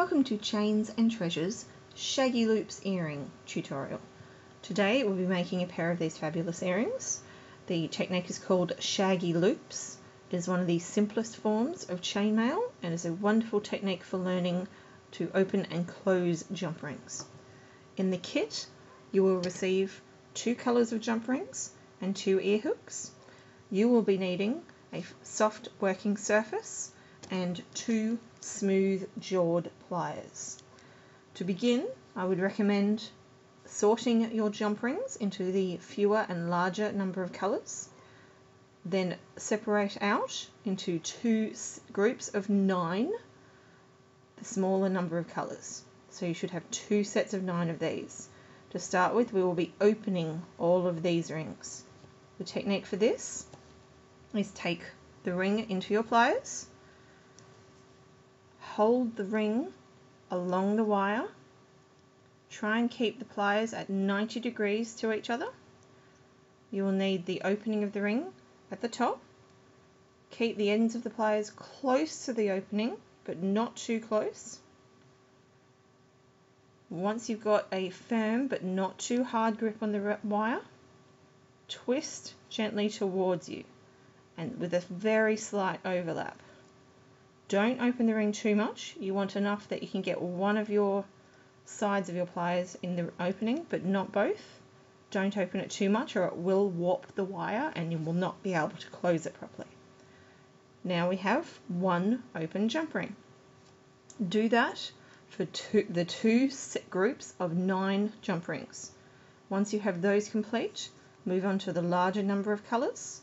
Welcome to Chains and Treasures Shaggy Loops earring tutorial. Today we'll be making a pair of these fabulous earrings. The technique is called Shaggy Loops. It is one of the simplest forms of chainmail and is a wonderful technique for learning to open and close jump rings. In the kit you will receive 2 colours of jump rings and 2 ear hooks. You will be needing a soft working surface and 2 smooth jawed pliers. To begin, I would recommend sorting your jump rings into the fewer and larger number of colours. Then separate out into 2 groups of 9 the smaller number of colours. So you should have 2 sets of 9 of these. To start with, we will be opening all of these rings. The technique for this is take the ring into your pliers, hold the ring along the wire, try and keep the pliers at 90 degrees to each other. You will need the opening of the ring at the top. Keep the ends of the pliers close to the opening, but not too close. Once you've got a firm but not too hard grip on the wire, twist gently towards you and with a very slight overlap. Don't open the ring too much. You want enough that you can get one of your sides of your pliers in the opening, but not both. Don't open it too much or it will warp the wire and you will not be able to close it properly. Now we have 1 open jump ring. Do that for the 2 groups of 9 jump rings. Once you have those complete, move on to the larger number of colours.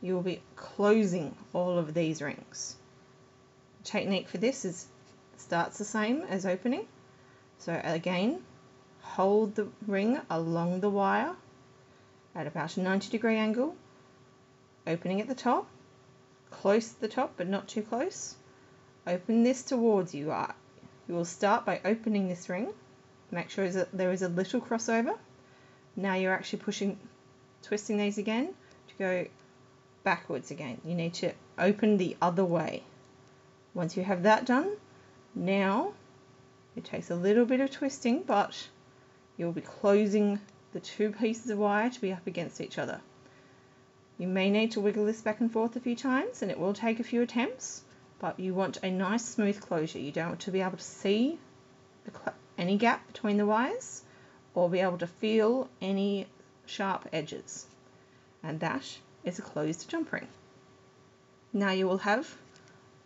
You will be closing all of these rings. Technique for this starts the same as opening. So again, hold the ring along the wire at about a 90-degree angle, opening at the top, close to the top but not too close. Open this towards you. You will start by opening this ring. Make sure that there is a little crossover. Now you're actually twisting these again to go backwards again. You need to open the other way. Once you have that done, now it takes a little bit of twisting, but you'll be closing the 2 pieces of wire to be up against each other. You may need to wiggle this back and forth a few times and it will take a few attempts, but you want a nice smooth closure. You don't want to be able to see any gap between the wires or be able to feel any sharp edges. And that is a closed jump ring. Now you will have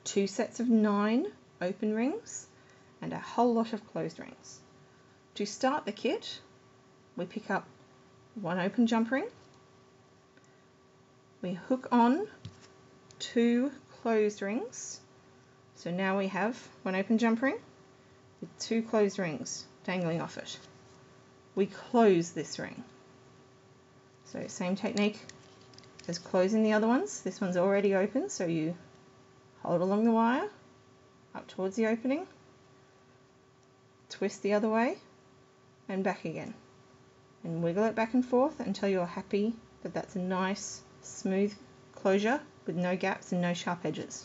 2 sets of 9 open rings and a whole lot of closed rings. To start the kit, we pick up 1 open jump ring, we hook on 2 closed rings, so now we have 1 open jump ring with 2 closed rings dangling off it. We close this ring. So same technique as closing the other ones. This one's already open, so you hold along the wire up towards the opening, twist the other way and back again, and wiggle it back and forth until you're happy that that's a nice smooth closure with no gaps and no sharp edges.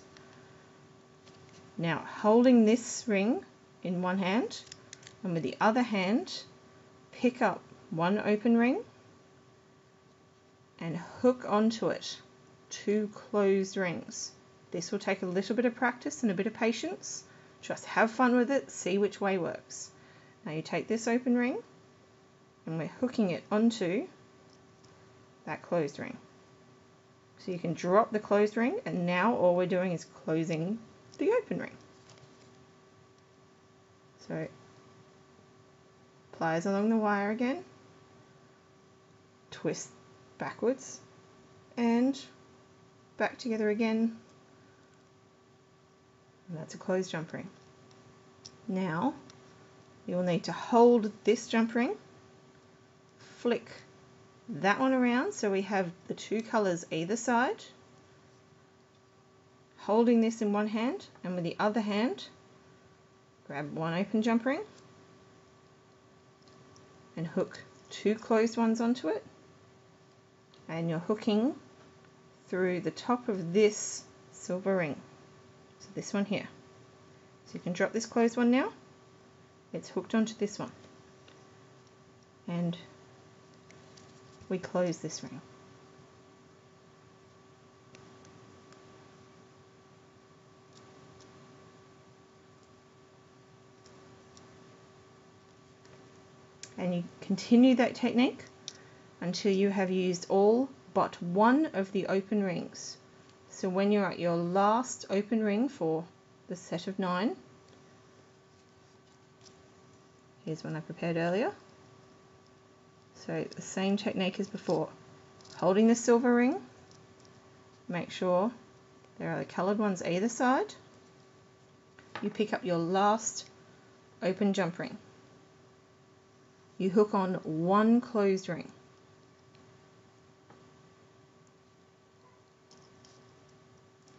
Now holding this ring in one hand and with the other hand pick up 1 open ring and hook onto it 2 closed rings. This will take a little bit of practice and a bit of patience. Just have fun with it, see which way works. Now you take this open ring and we're hooking it onto that closed ring. So you can drop the closed ring and now all we're doing is closing the open ring. So pliers along the wire again, twist backwards and back together again. And that's a closed jump ring. Now you will need to hold this jump ring, flick that one around so we have the 2 colours either side, holding this in one hand and with the other hand grab 1 open jump ring and hook 2 closed ones onto it, and you're hooking through the top of this silver ring. So this one here. So you can drop this closed one now it's hooked onto this one, and we close this ring. And you continue that technique until you have used all but one of the open rings. So when you're at your last open ring for the set of 9, here's one I prepared earlier. So the same technique as before, holding the silver ring, make sure there are the coloured ones either side. You pick up your last open jump ring. You hook on one closed ring.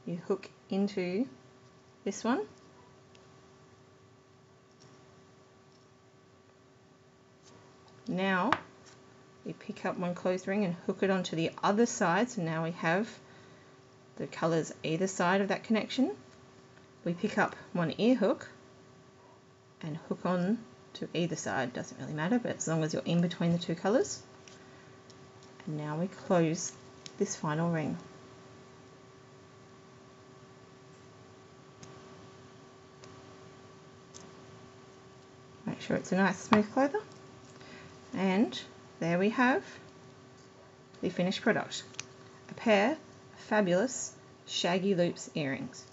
You hook into this one. Now we pick up one closed ring and hook it onto the other side, so now we have the colours either side of that connection. We pick up one ear hook and hook on to either side, doesn't really matter, but as long as you're in between the two colours. And now we close this final ring. Make sure it's a nice smooth clover. And there we have the finished product, a pair of fabulous Shaggy Loops earrings.